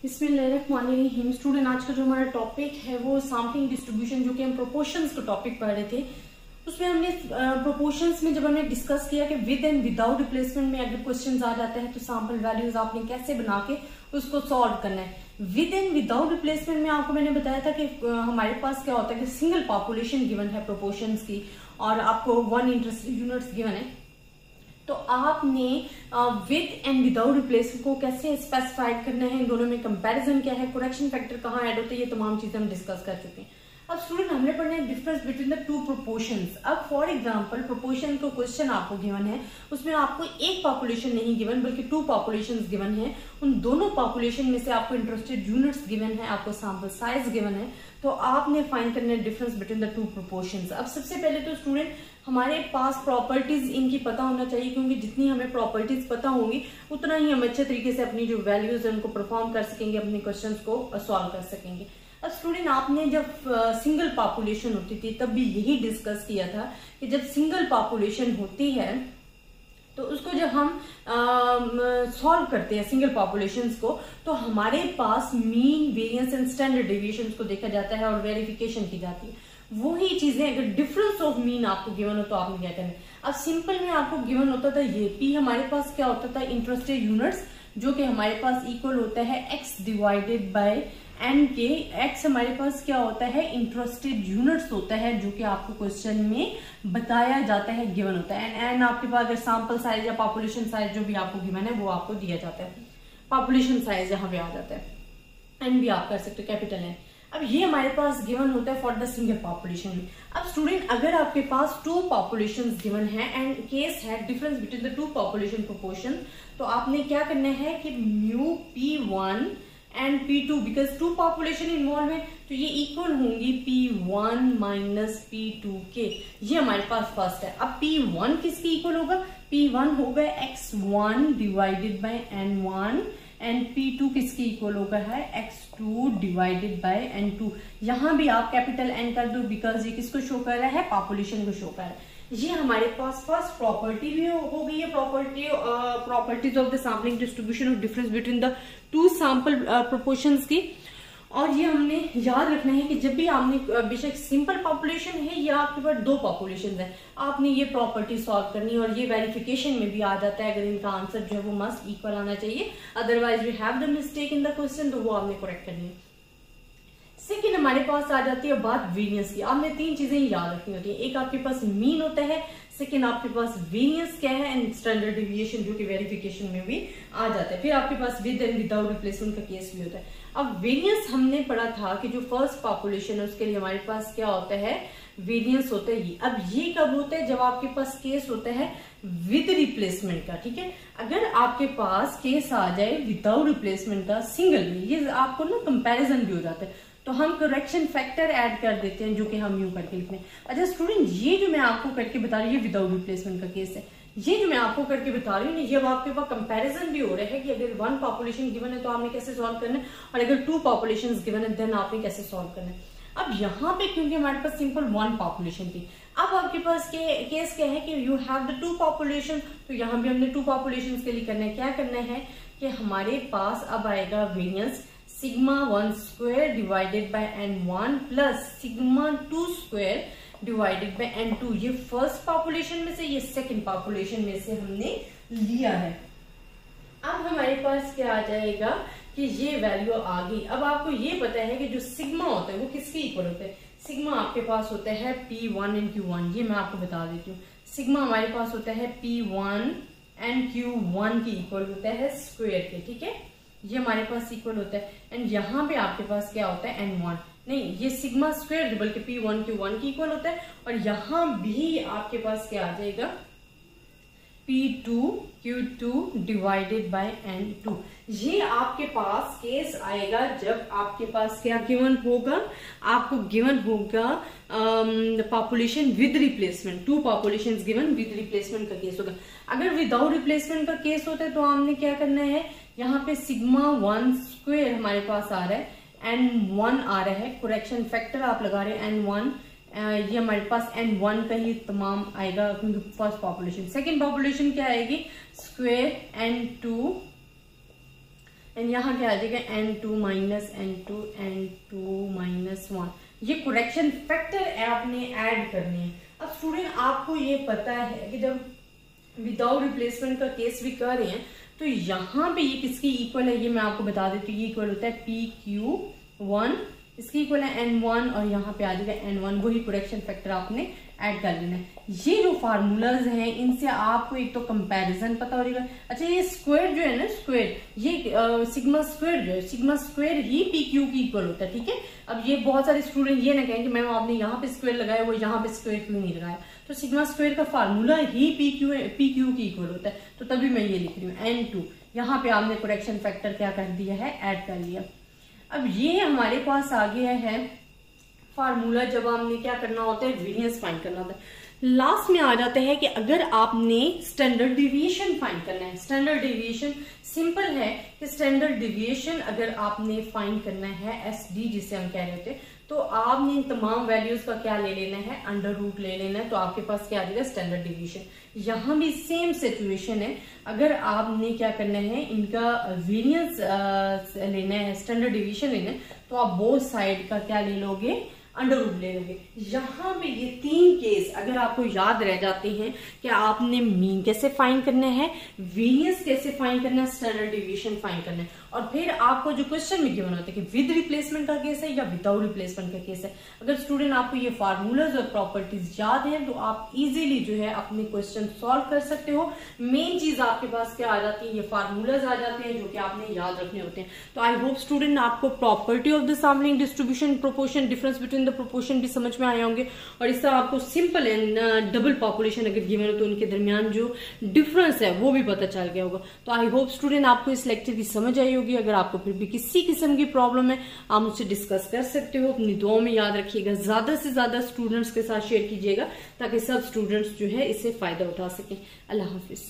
बिस्मिल्लाहिर्रहमानिर्रहीम। स्टूडेंट, आज का जो हमारा टॉपिक है वो सैम्पलिंग डिस्ट्रीब्यूशन, जो कि हम प्रोपोर्शंस का टॉपिक पढ़ रहे थे। उसमें हमने प्रोपोर्शंस में जब हमने डिस्कस किया कि विद एंड विदाउट रिप्लेसमेंट में अगर क्वेश्चन आ जाते हैं तो सैंपल वैल्यूज आपने कैसे बना के उसको सॉल्व करना है। विद एंड विदाउट रिप्लेसमेंट में आपको मैंने बताया था कि हमारे पास क्या होता है कि सिंगल पॉपुलेशन गिवन है प्रोपोर्शंस की और आपको 1 इंटरेस्टेड यूनिट्स गिवन है, तो आपने विद एंड विदाउट रिप्लेसमेंट को कैसे स्पेसिफाइड करना है, इन दोनों में कंपैरिजन क्या है, करेक्शन फैक्टर कहाँ ऐड होते हैं, ये तमाम चीजें हम डिस्कस कर चुके हैं। अब स्टूडेंट, हमने पढ़ना है difference between the two proportions. अब फॉर एग्जांपल प्रोपोर्शन को क्वेश्चन आपको गिवन है, उसमें आपको एक पॉपुलेशन नहीं गिवन बल्कि 2 पॉपुलेशंस गिवन है। उन दोनों पॉपुलेशन में से आपको इंटरेस्टेड यूनिट्स गिवन है, आपको सैंपल साइज गिवन है, तो आपने फाइंड करना है difference between the two proportions. अब सबसे पहले तो स्टूडेंट हमारे पास प्रॉपर्टीज इनकी पता होना चाहिए, क्योंकि जितनी हमें प्रॉपर्टीज पता होंगी उतना ही हम अच्छे तरीके से अपनी जो वैल्यूज है उनको परफॉर्म कर सकेंगे, अपने क्वेश्चंस को सॉल्व कर सकेंगे। अब स्टूडेंट, आपने जब सिंगल पॉपुलेशन होती थी तब भी यही डिस्कस किया था कि जब सिंगल पॉपुलेशन होती है तो उसको जब हम सॉल्व करते हैं सिंगल पॉपुलेशंस को, तो हमारे पास mean, variance and standard deviation को देखा जाता है और वेरिफिकेशन की जाती है। वही चीजें अगर डिफरेंस ऑफ मीन आपको गिवन हो तो आपने क्या करना है। अब सिंपल में आपको गिवन होता था ये पी, हमारे पास क्या होता था इंटरेस्टेड यूनिट्स, जो कि हमारे पास इक्वल होता है एक्स डिवाइडेड बाय एन के। एक्स हमारे पास क्या होता है इंटरेस्टेड यूनिट्स होता है, जो कि आपको क्वेश्चन में बताया जाता है, गिवन होता है। एन आपके पास अगर सैंपल साइज या पॉपुलेशन साइज जो भी आपको गिवन है वो आपको दिया जाता है, पॉपुलेशन साइज यहाँ पे आ जाता है, एन भी आप कर सकते हो कैपिटल एन। अब ये हमारे पास गिवन होता है फॉर द सिंगल पॉपुलेशन। अब स्टूडेंट, अगर आपके पास 2 पॉपुलेशंस गिवन है एंड केस है difference between the 2 population proportion, तो आपने क्या करना है कि mu P1 and P2, because 2 population involve है तो ये इक्वल होंगी P1 माइनस P2 के। ये हमारे पास फर्स्ट है। अब P1 किसकी इक्वल होगा? P1 होगा X1 divided by N1 and P2 किसकी इक्वल होगा है X2 डिवाइडेड बाय N2। यहां भी आप कैपिटल N कर दो, बिकॉज ये किसको शो कर रहा है? पॉपुलेशन को शो कर रहा है। ये हमारे पास फर्स्ट प्रॉपर्टी भी हो गई है, properties of the sampling distribution of difference between the 2 sample proportions की। और ये हमने याद रखना है कि जब भी आपने बेशक सिंपल पॉपुलेशन है या आपके पास 2 पॉपुलेशन है, आपने ये प्रॉपर्टी सॉल्व करनी है। और ये वेरिफिकेशन में भी आ जाता है, अगर इनका आंसर जो है वो मस्ट इक्वल आना चाहिए, otherwise we have the mistake in the question, तो वो आपने करेक्ट करनी है। सेकेंड हमारे पास आ जाती है बात वेरिएंस की। आपने 3 चीजें याद रखनी होती है। एक आपके पास मीन होता है, सेकेंड आपके पास वेरिएंस क्या है, एंड स्टैंडर्ड डेविएशन, जो कि वेरिफिकेशन में भी आ जाता है। फिर आपके पास विद एंड विदाउट रिप्लेसमेंट का केस भी होता है। अब वेरिएंस हमने पढ़ा था कि जो फर्स्ट पॉपुलेशन है उसके लिए हमारे पास क्या होता है? वेरिएंस होता है ये। अब ये कब होता है? जब आपके पास केस होता है विद रिप्लेसमेंट का, ठीक है। अगर आपके पास केस आ जाए विदाउट रिप्लेसमेंट का सिंगल में, ये आपको ना कंपैरिजन भी हो जाता है, तो हम करेक्शन फैक्टर ऐड कर देते हैं, जो कि हम यूं करके लिखते हैं। अच्छा स्टूडेंट, ये जो मैं आपको करके बता रही हूँ ये विदाउट रिप्लेसमेंट का केस है। ये जो मैं आपको करके बता रही हूँ, ये अब आपके पास कंपैरिजन भी हो रहा है कि अगर 1 पॉपुलेशन गिवन है तो आपने कैसे सॉल्व करना है, और अगर 2 पॉपुलेशन गिवन है देन आपने कैसे सॉल्व करना है। अब यहाँ पे क्योंकि हमारे पास सिंपल 1 पॉपुलेशन थी, अब आपके पास केस क्या है कि यू हैव द 2 पॉपुलेशन, तो यहाँ भी हमने 2 पॉपुलेशन के लिए करना है। क्या करना है कि हमारे पास अब आएगा variance sigma 1 square divided by N1 plus sigma 2 square divided by N2। ये फर्स्ट पॉपुलेशन में से, ये सेकंड पॉपुलेशन में से हमने लिया है। अब हमारे पास क्या आ जाएगा कि ये वैल्यू आ गई। अब आपको ये पता है कि जो सिग्मा होता है वो किसके इक्वल होता है? सिग्मा आपके पास होता है P1 एंड Q1। ये मैं आपको बता देती हूँ। सिग्मा हमारे पास होता है P1 एंड Q1 के इक्वल होता है स्क्वायर के, ठीक है। ये हमारे पास इक्वल होता है। एंड यहाँ पे आपके पास क्या होता है? N1 नहीं, ये सिग्मा स्क्वायर बल्कि P1 Q1 की इक्वल होता है। और यहाँ भी आपके पास क्या आ जाएगा? P2 Q2 divided by N2। ये आपके पास केस आएगा जब आपके पास क्या गिवन होगा? आपको गिवन होगा population with replacement, 2 population given with replacement का केस होगा। अगर विदाउट रिप्लेसमेंट का केस होता है तो हमने क्या करना है, यहाँ पे सिग्मा 1 स्क्वायर हमारे पास आ रहा है, N1 आ रहा है, करेक्शन फैक्टर आप लगा रहे हैं N1, ये हमारे पास N1 का ही तमाम आएगा क्योंकि फर्स्ट पॉपुलेशन। सेकंड पॉपुलेशन क्या आएगी? स्क्वायर N2 एंड यहाँ क्या आ जाएगा n2 minus n2 n2 minus 1। ये करेक्शन फैक्टर आपने ऐड करने हैं। अब स्टूडेंट आपको ये पता है कि जब विदाउट रिप्लेसमेंट का केस भी कर रहे हैं तो यहाँ पे ये किसकी इक्वल है, ये मैं आपको बता देती हूँ। ये इक्वल होता है PQ1, इसकी इक्वल है N1 और यहाँ पे आ जाएगा N1। वही करेक्शन फैक्टर आपने ऐड कर लेना है। ये जो फार्मूलाज हैं इनसे आपको एक तो कंपैरिजन पता हो जाएगा। अच्छा ये स्क्वायर जो है ना, स्क्वायर ये सिग्मा स्क्वायर जो है, सिग्मा स्क्वायर ही PQ की इक्वल होता है। ठीक है, अब ये बहुत सारे स्टूडेंट ये ना कहें कि मैम आपने यहाँ पे स्क्वायर लगाया वो यहाँ पे स्क्वायर क्यों नहीं लगाया, तो सिग्मा स्क्वायर का फार्मूला ही PQ की इक्वल होता है, तो तभी मैं ये लिख रही हूँ N2। यहाँ पे आपने करेक्शन फैक्टर क्या कर दिया है, ऐड कर लिया। अब ये हमारे पास आ गया है फार्मूला जब हमने क्या करना होता है, वेरिएंस फाइंड करना होता है। लास्ट में आ जाता है कि अगर आपने स्टैंडर्ड डिविएशन फाइंड करना है, स्टैंडर्ड डिविएशन सिंपल है कि स्टैंडर्ड डिविएशन अगर आपने फाइंड करना है SD जिसे हम कह रहे थे, तो आपने इन तमाम वैल्यूज का क्या ले लेना है, अंडर रूट ले लेना है, तो आपके पास क्या आ जाएगा, स्टैंडर्ड डिविएशन। यहाँ भी सेम सिचुएशन है, अगर आपने क्या करना है, इनका वेरिएंस लेना है, स्टैंडर्ड डिविएशन लेना है, तो आप बोथ साइड का क्या ले लोगे, अंडर रूट ले लोगे। यहाँ पे ये तीन केस अगर आपको याद रह जाते हैं कि आपने मीन कैसे फाइंड करना है, वेरिएंस कैसे फाइंड करना है, स्टैंडर्ड डिविएशन फाइंड करना है, और फिर आपको जो क्वेश्चन में गिवन होता है कि विद रिप्लेसमेंट का केस है या विदाउट रिप्लेसमेंट का केस है। अगर स्टूडेंट आपको ये फार्मूलाज और प्रॉपर्टीज याद है तो आप इजीली जो है अपने क्वेश्चन सॉल्व कर सकते हो। मेन चीज आपके पास क्या आ जाती है, ये फार्मूलाज आ जाते हैं जो कि आपने याद रखने होते हैं। तो आई होप स्टूडेंट आपको property of the sampling distribution, proportion, difference between the proportion भी समझ में आए होंगे, और इस तरह आपको सिंपल एंड डबल पॉपुलेशन अगर गिवन हो तो उनके दरमियान जो डिफरेंस है वो भी पता चल गया होगा। तो आई होप स्टूडेंट आपको इस लेक्चर की समझ आई होगी। अगर आपको फिर भी किसी किस्म की प्रॉब्लम है आप मुझसे डिस्कस कर सकते हो। अपनी दुआओं में याद रखिएगा, ज्यादा से ज्यादा स्टूडेंट्स के साथ शेयर कीजिएगा ताकि सब स्टूडेंट्स जो है इससे फायदा उठा सकें। अल्लाह हाफिज।